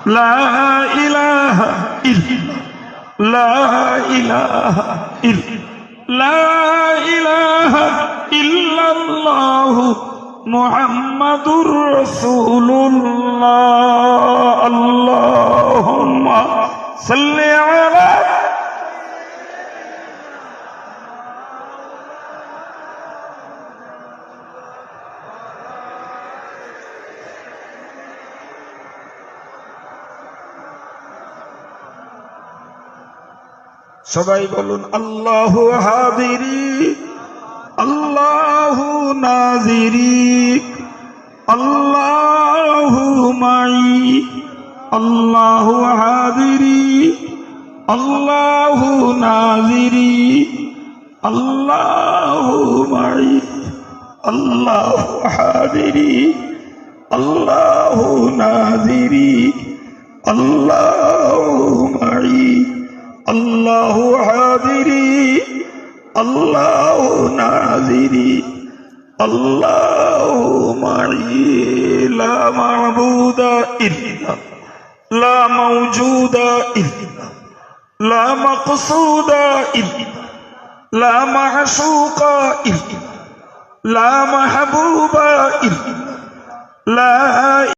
لا إله إلا لا إله إلا لا إله إلا الله محمد رسول الله اللهم صل على সবাই বলুন আল্লাহু হাদিরি আল্লাহু নাজিরি আল্লাহু মাই আল্লাহু হাদিরি আল্লাহু নাজিরি আল্লাহু মাই আল্লাহু হাদিরি আল্লাহু নাজিরি আল্লাহু মাই الله حاضري الله ناظري الله معي لا معبود إلا لا موجود إلا لا مقصود إلا لا معشوق إلا لا محبوب إلا لا